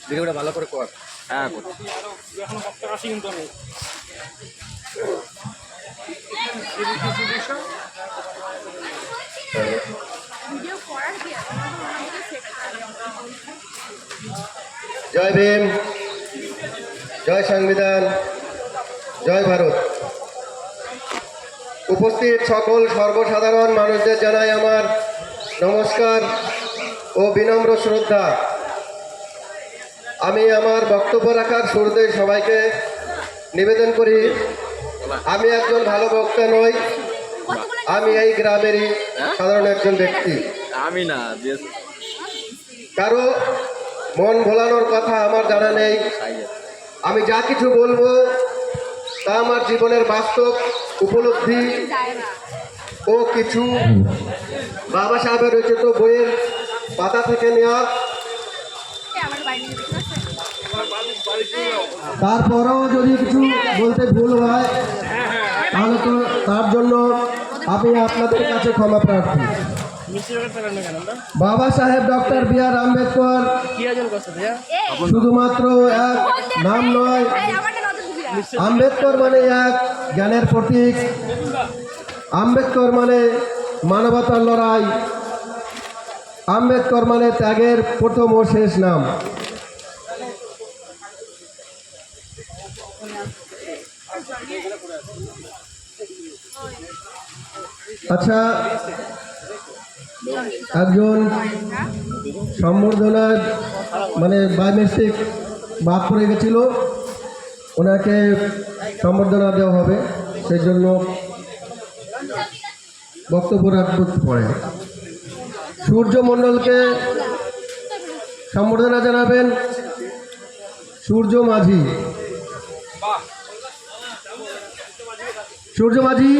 ভিডিওটা ভালো করে কর। হ্যাঁ এখনো বক্তা আসি কিন্তু আমি জয় ভীম, জয় সংবিধান, জয় ভারত। উপস্থিত সকল সর্বসাধারণ মানুষদের জানাই আমার নমস্কার ও বিনম্র শ্রদ্ধা। আমি আমার বক্তব্য রাখার শুরুতে সবাইকে নিবেদন করি, আমি একজন ভালো বক্তা নই, আমি এই গ্রামেরই সাধারণ একজন ব্যক্তি। আমি না কারো মন ভোলানোর কথা আমার জানা নেই। আমি যা কিছু বলবো তা আমার জীবনের বাস্তব উপলব্ধি ও কিছু বাবা সাহেবের রচিত বইয়ের পাতা থেকে নেওয়া। তারপরেও যদি কিছু বলতে ভুল হয় তাহলে তো তার জন্য আমি আপনাদের কাছে ক্ষমা প্রার্থী। বাবা সাহেব ডক্টর বি আর আম্বেদকর শুধুমাত্র এক নাম নয়, আম্বেদকর মানে এক জ্ঞানের প্রতীক, আম্বেদকর মানে মানবতার লড়াই, আম্বেদকর মানে ত্যাগের প্রথম ও শেষ নাম। আচ্ছা, একজন সম্বর্ধনার মানে বাই মিস্টেক বাদ পড়ে গেছিল, ওনাকে সম্বর্ধনা দেওয়া হবে, সেই জন্য বক্তব্য রাখতে পড়ে। সূর্য মণ্ডলকে সম্বর্ধনা জানাবেন সূর্য মাঝি। সূর্য মাঝি,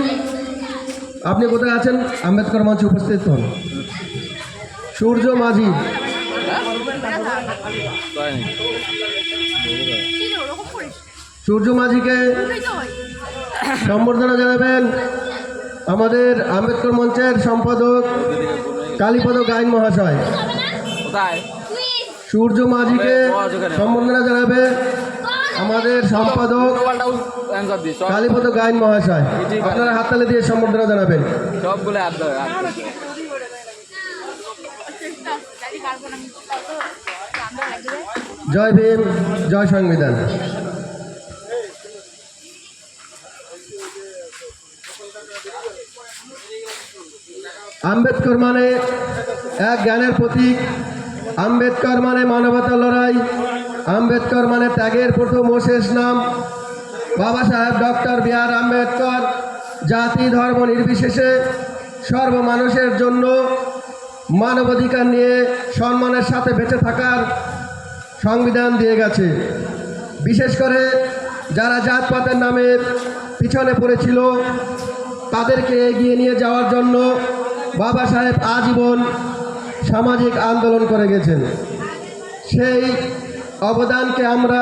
আপনি কোথায় আছেন? আম্বেদকর মঞ্চে উপস্থিত হন। সূর্য মাঝি। সূর্য মাঝিকে সম্বর্ধনা জানাবেন আমাদের আম্বেদকর মঞ্চের সম্পাদক কালীপদ গাইন মহাশয়। সূর্য মাঝিকে সম্বর্ধনা জানাবে আমাদের সম্পাদক কালীপদ গাইন মহাশয়। আপনারা হাততালি দিয়ে সম্বর্ধনা জানাবেন। জয় ভীম, জয় সংবিধান। আম্বেদকর মানে এক জ্ঞানের প্রতীক, আম্বেদকর মানে মানবতার লড়াই, আম্বেদকর মানে ত্যাগের প্রথম ও শেষ নাম। বাবা সাহেব ডক্টর বি আর আম্বেদকর জাতি ধর্ম নির্বিশেষে সর্বমানুষের জন্য মানবাধিকার নিয়ে সম্মানের সাথে বেঁচে থাকার সংবিধান দিয়ে গেছে। বিশেষ করে যারা জাতপাতের নামে পিছনে পড়েছিল তাদেরকে এগিয়ে নিয়ে যাওয়ার জন্য বাবা সাহেব আজীবন সামাজিক আন্দোলন করে গেছেন। সেই অবদানকে আমরা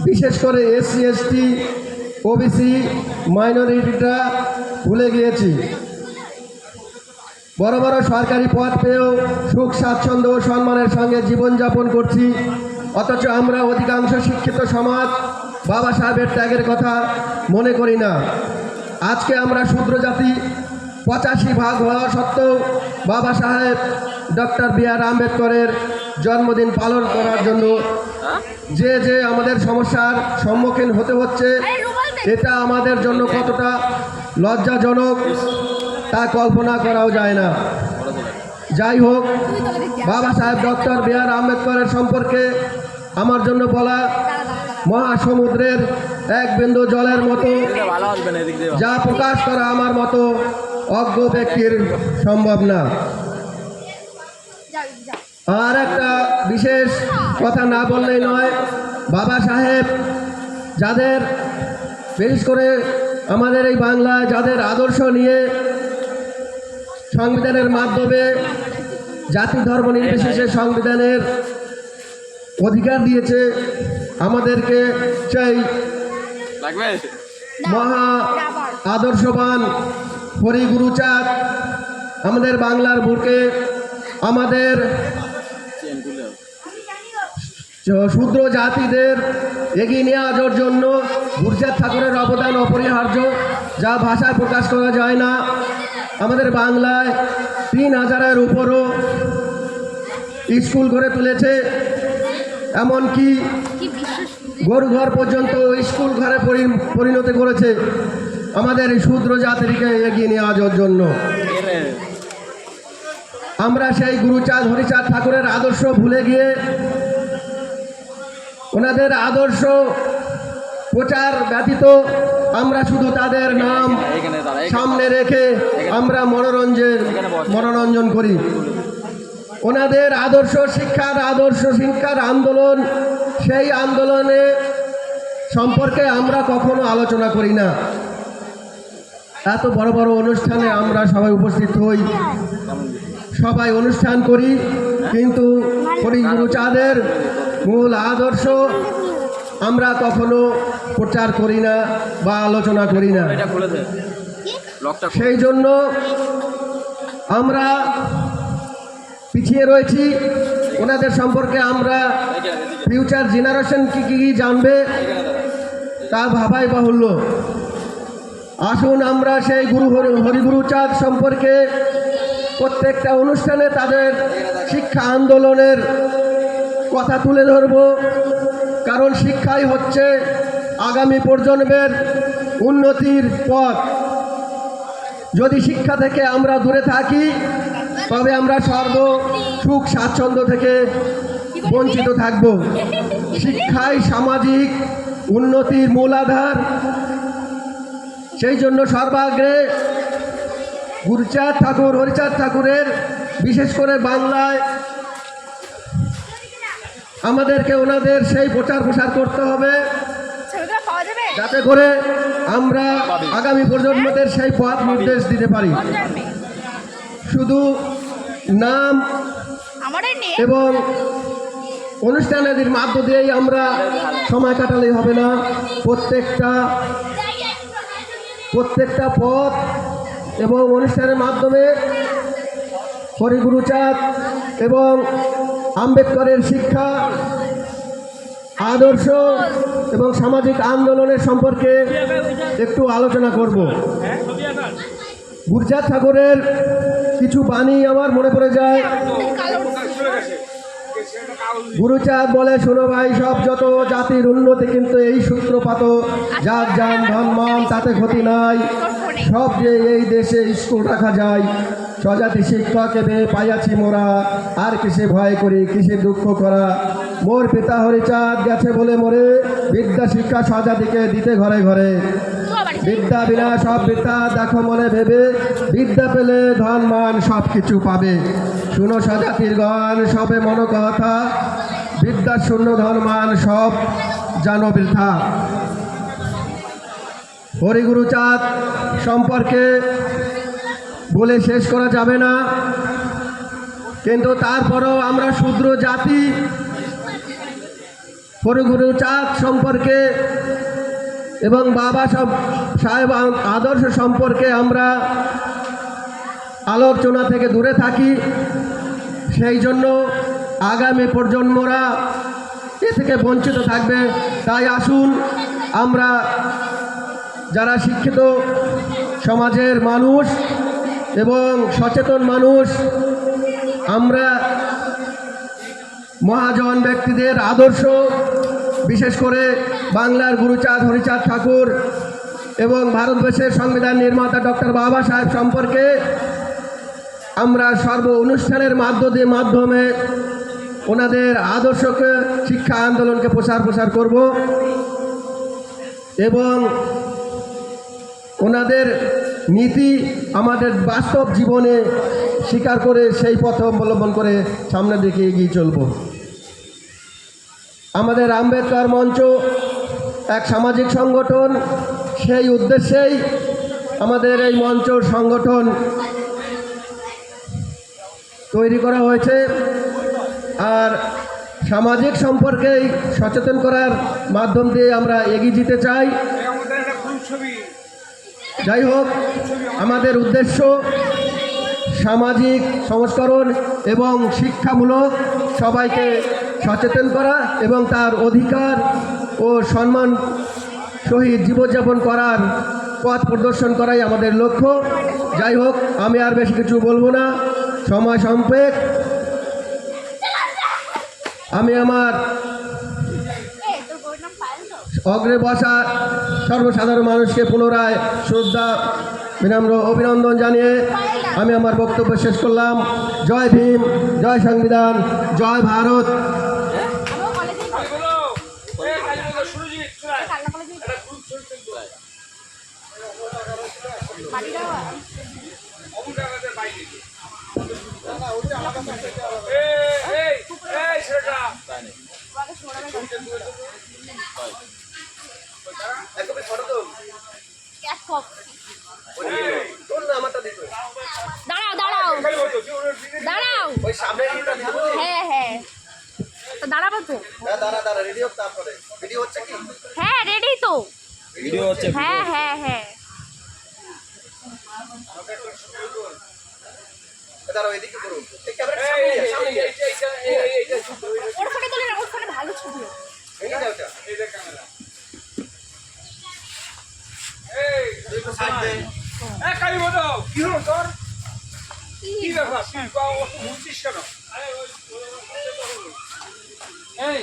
বিশেষ করে এসসি এসটি ওবিসি মাইনরিটিটা ভুলে গিয়েছি। বড় বড় সরকারি পদ পেয়েও সুখ স্বাচ্ছন্দ্য ও সম্মানের সঙ্গে জীবনযাপন করছি, অথচ আমরা অধিকাংশ শিক্ষিত সমাজ বাবা সাহেবের ত্যাগের কথা মনে করি না। আজকে আমরা শূদ্র জাতি 85 হওয়া সত্ত্বেও বাবা সাহেব ডক্টর বি আর আম্বেদকরের জন্মদিন পালন করার জন্য যে আমাদের সমস্যার সম্মুখীন হতে হচ্ছে, এটা আমাদের জন্য কতটা লজ্জাজনক তা কল্পনা করাও যায় না। যাই হোক, বাবা সাহেব ডক্টর বি আর আম্বেদকরের সম্পর্কে আমার জন্য বলা মহাসমুদ্রের এক বিন্দু জলের মতো, যা প্রকাশ করা আমার মতো অজ্ঞ ব্যক্তির সম্ভব না। আর একটা বিশেষ কথা না বললেই নয়, বাবা সাহেব যাদের বিশেষ করে আমাদের এই বাংলায় যাদের আদর্শ নিয়ে সংবিধানের মাধ্যমে জাতি ধর্ম নির্বিশেষে সংবিধানের অধিকার দিয়েছে, আমাদেরকে সেই মহা আদর্শবান হরিগুরুচাঁদ আমাদের বাংলার বুকে আমাদের শূদ্র জাতিদের এগিয়ে নিয়ে আসার জন্য গুরুচাঁদ ঠাকুরের অবদান অপরিহার্য, যা ভাষায় প্রকাশ করা যায় না। আমাদের বাংলায় 3000-এর উপরও স্কুল গড়ে তুলেছে, এমনকি গরুঘর পর্যন্ত স্কুল ঘরে পরিণত করেছে আমাদের এই শূদ্র জাতিকে এগিয়ে নিয়ে আসার জন্য। আমরা সেই গুরুচাঁদ হরিচাঁদ ঠাকুরের আদর্শ ভুলে গিয়ে ওনাদের আদর্শ প্রচার ব্যতীত আমরা শুধু তাদের নাম সামনে রেখে আমরা মনোরঞ্জন করি। ওনাদের শিক্ষার আন্দোলন, সেই আন্দোলনে সম্পর্কে আমরা কখনো আলোচনা করি না। এত বড় বড় অনুষ্ঠানে আমরা সবাই উপস্থিত হই, সবাই অনুষ্ঠান করি, কিন্তু হরি গুরুচাঁদের মূল আদর্শ আমরা কখনো প্রচার করি না বা আলোচনা করি না। সেই জন্য আমরা পিছিয়ে রয়েছি। ওনাদের সম্পর্কে আমরা ফিউচার জেনারেশন কি জানবে তা ভাবাই বাহুল্য। আসুন আমরা সেই হরিগুরুচাঁদ সম্পর্কে প্রত্যেকটা অনুষ্ঠানে তাদের শিক্ষা আন্দোলনের কথা তুলে ধরব, কারণ শিক্ষাই হচ্ছে আগামী প্রজন্মের উন্নতির পথ। যদি শিক্ষা থেকে আমরা দূরে থাকি তবে আমরা সুখ স্বাচ্ছন্দ্য থেকে বঞ্চিত থাকব। শিক্ষাই সামাজিক উন্নতির মূল আধার। সেই জন্য সর্বাগ্রে গুরুচাঁদ ঠাকুর, হরিচাঁদ ঠাকুরের, বিশেষ করে বাংলায় আমাদেরকে ওনাদের সেই প্রচার করতে হবে, যাতে করে আমরা আগামী প্রজন্মদের সেই পথ নির্দেশ দিতে পারি। শুধু নাম এবং অনুষ্ঠানের মাধ্য দিয়েই আমরা সময় কাটালেই হবে না। প্রত্যেকটা পথ এবং অনুষ্ঠানের মাধ্যমে হরিগুরুচাঁদ এবং আম্বেদকরের শিক্ষা, আদর্শ এবং সামাজিক আন্দোলনের সম্পর্কে একটু আলোচনা করব। গুরুচাঁদ ঠাকুরের কিছু বাণী আমার মনে পড়ে যায়। গুরুচাঁদ বলে, শোনো ভাই, সব যত জাতির উন্নতি কিন্তু এই সূত্রপাত, যার যান ধন মান তাতে ক্ষতি নাই, সব যে এই দেশে স্কুল রাখা যায়, স্বজাতি শিক্ষক এবে পাইয়াছি মোরা, আর কিসে ভয় করি কিসে দুঃখ করা, মোর পিতা হরিচাঁদ গেছে বলে মোরে, বিদ্যা শিক্ষা স্বজাতিকে দিতে ঘরে ঘরে, বিদ্যা বিনা সব বিদ্যা দেখো মনে ভেবে, বিদ্যা পেলে ধন মান সব কিছু পাবে, শুনো স্বজাতির গান সবে মন কথা, বিদ্যা শূন্য ধন মান সব জানো বৃথা। হরিগুরুচাঁদ সম্পর্কে বলে শেষ করা যাবে না, কিন্তু তারপরেও আমরা শূদ্র জাতি হরিগুরুচাঁদ সম্পর্কে এবং বাবা সাহেব আদর্শ সম্পর্কে আমরা আলোচনা থেকে দূরে থাকি। সেই জন্য আগামী প্রজন্মরা এ থেকে বঞ্চিত থাকবে। তাই আসুন আমরা যারা শিক্ষিত সমাজের মানুষ এবং সচেতন মানুষ, আমরা মহাজন ব্যক্তিদের আদর্শ, বিশেষ করে বাংলার গুরুচাঁদ হরিচাঁদ ঠাকুর এবং ভারতবর্ষের সংবিধান নির্মাতা ডক্টর বাবা সাহেব সম্পর্কে আমরা সর্ব অনুষ্ঠানের মাধ্যমে ওনাদের আদর্শকে, শিক্ষা আন্দোলনকে প্রসার করব এবং ওনাদের নীতি আমাদের বাস্তব জীবনে স্বীকার করে সেই পথ অবলম্বন করে সামনের দিকে এগিয়ে চলব। আমাদের আম্বেদকর মঞ্চ এক সামাজিক সংগঠন, সেই উদ্দেশ্যেই আমাদের এই মঞ্চ সংগঠন তৈরি করা হয়েছে। আর সামাজিক সম্পর্কেই সচেতন করার মাধ্যম দিয়ে আমরা এগিয়ে যেতে চাই। যাই হোক, আমাদের উদ্দেশ্য সামাজিক সংস্করণ এবং শিক্ষামূলক, সবাইকে সচেতন করা এবং তার অধিকার ও সম্মান সহিত জীবনযাপন করার পথ প্রদর্শন করাই আমাদের লক্ষ্য। যাই হোক, আমি আর বেশি কিছু বলবো না, সময় সংক্ষেপ। আমি আমার অগ্রে বসা সর্বসাধারণ মানুষকে পুনরায় শ্রদ্ধা বিনম্র অভিনন্দন জানিয়ে আমি আমার বক্তব্য শেষ করলাম। জয় ভীম, জয় সংবিধান, জয় ভারত। দাঁড়াও দাঁড়াও দাঁড়াও, হ্যাঁ হ্যাঁ তো দাঁড়াবো তো, হ্যাঁ রেডি তো, ভিডিও হচ্ছে হ্যাঁ হ্যাঁ হ্যাঁ ওর ফোনে তোলে না, ওর ফোনে ভালো ছবি। কি হলো তোর? কি ব্যাপার? তুই ঘুরছিস কেন? এই